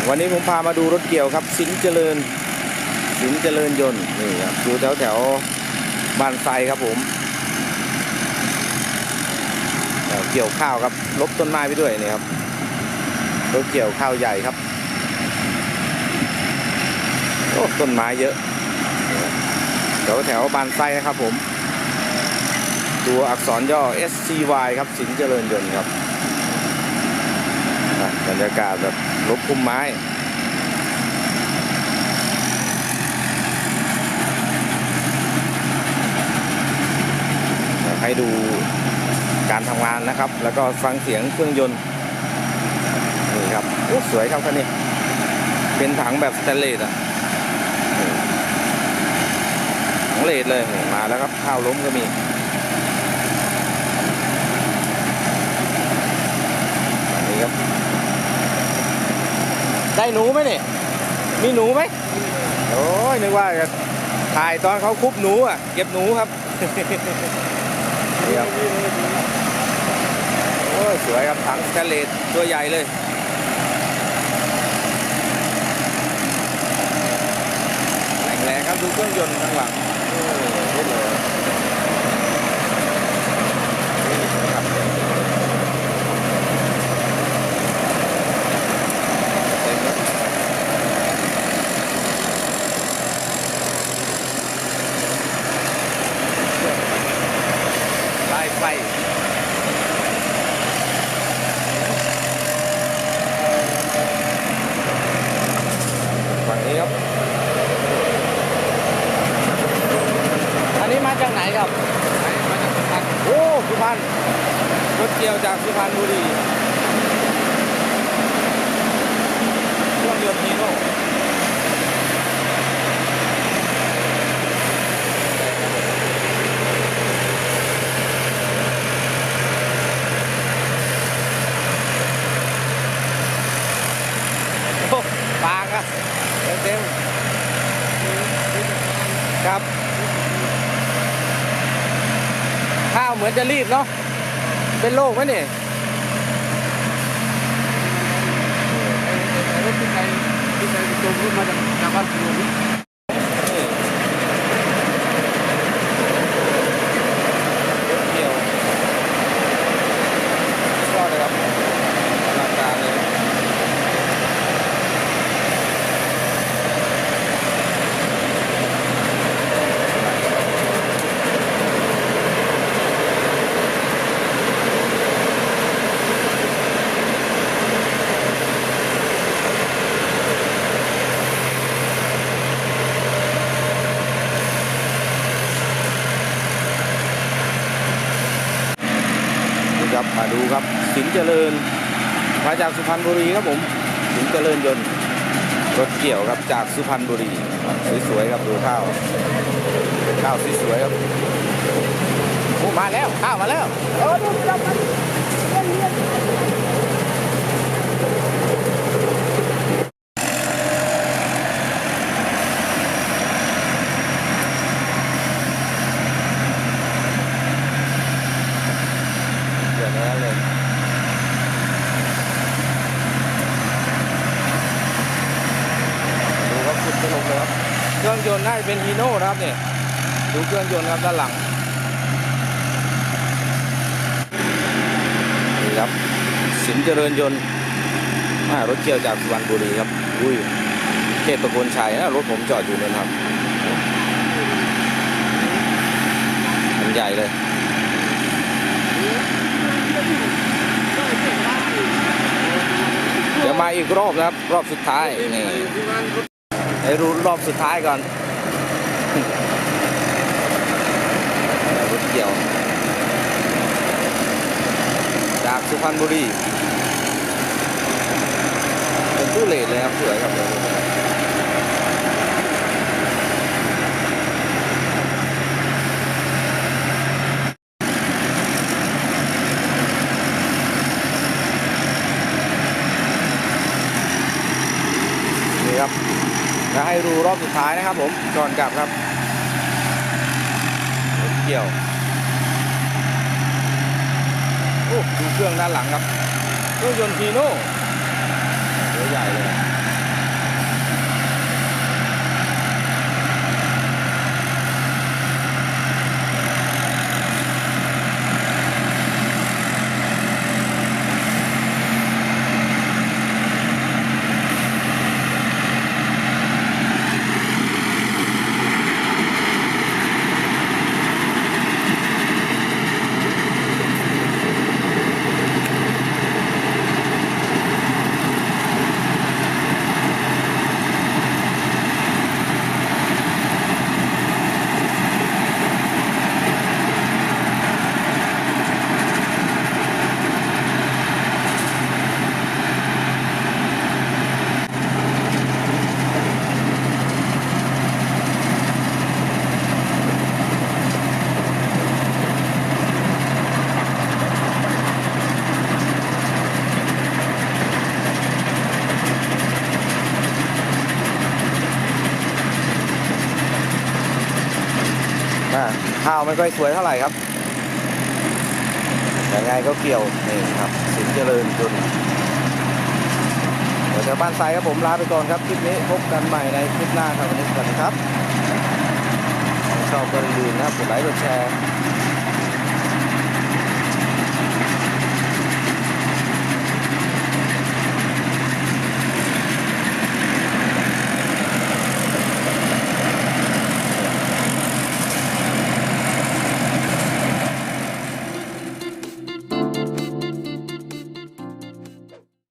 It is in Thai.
วันนี้ผมพามาดูรถเกี่ยวครับสินเจริญยนต์นี่ครับอยู่แถวบ้านไทรครับผมเกี่ยวข้าวครับลบต้นไม้ไปด้วยนี่ครับรถเกี่ยวข้าวใหญ่ครับโอ้ต้นไม้เยอะแถวบ้านไทรนะครับผมตัวอักษรย่อ SCY ครับสินเจริญยนต์ครับบรรยากาศแบบลบพุ่มไม้ให้ดูการทำงานนะครับแล้วก็ฟังเสียงเครื่องยนต์นี่ครับโอ้สวยครับคันนี้เป็นถังแบบสแตนเลสอะถังเลสเลยมาแล้วครับข้าวล้มก็มีนี่ครับได้หนูไหมเนี่ยมีหนูไหมโอ้ยนึกว่าจะถ่ายตอนเขาคุบหนูอ่ะเก็บหนูครับนี่ครับโอ้สวยครับถังสแตนเลสตัวใหญ่เลยแรงครับดูเครื่องยนต์ข้างหลังโอ้เลยไล่ไฟฝั่งนี้ครับอันนี้มาจากไหนครับมาจากสุพรรณโอ้สุพรรณรถเกี่ยวจากสุพรรณบุรีเครื่องยนต์ฮีโน่ปางอะเต็มครับข้าวเหมือนจะรีบเนาะเป็นโรคไหมเนี่ยรถที่ใครจมรถมาจากบ้านหลวงเกี่ยวชอบเลยครับอลังการเลยครับมาดูครับสินเจริญมาจากสุพรรณบุรีครับผมสินเจริญยนต์รถเกี่ยวครับจากสุพรรณบุรีสวยๆครับดูข้าวสวยๆครับโอ้มาแล้วข้าวมาแล้วดูจับมันเดี๋ยวนั้นเลยดูครับสุดจะลงเลยครับเครื่องยนต์น่าจะเป็นฮีโน่นะครับเนี่ยดูเครื่องยนต์ครับด้านหลังนี่ครับสินเจริญยนต์รถเกี่ยวจากสุพรรณบุรีครับอุ้ยเขตตะโกนชัยนะรถผมจอดอยู่เนี่ยครับมันใหญ่เลยเดี๋ยวมาอีกรอบนะครับรอบสุดท้ายนี่ให้รู้รอบสุดท้ายก่อนรถเกี่ยวจากสุพรรณบุรีเป็นตู้เลดเลยครับสวยครับนี่ครับจะให้ดูรอบสุดท้ายนะครับผมก่อนกลับครับรถเกี่ยวโอ้ดูเครื่องด้านหลังครับเครื่องยนต์ฮีโน่ตัวใหญ่เลย ข้าวไม่ค่อยสวยเท่าไหร่ครับแต่ไงก็เกี่ยวนี่ครับสินเจริญยนต์เดี๋ยวชาวบ้านทรายครับผมลาไปก่อนครับคลิปนี้พบกันใหม่ในคลิปหน้าครับวันนี้สวัสดีครับชอบก็อย่าลืมนะครับกดไลค์กดแชร์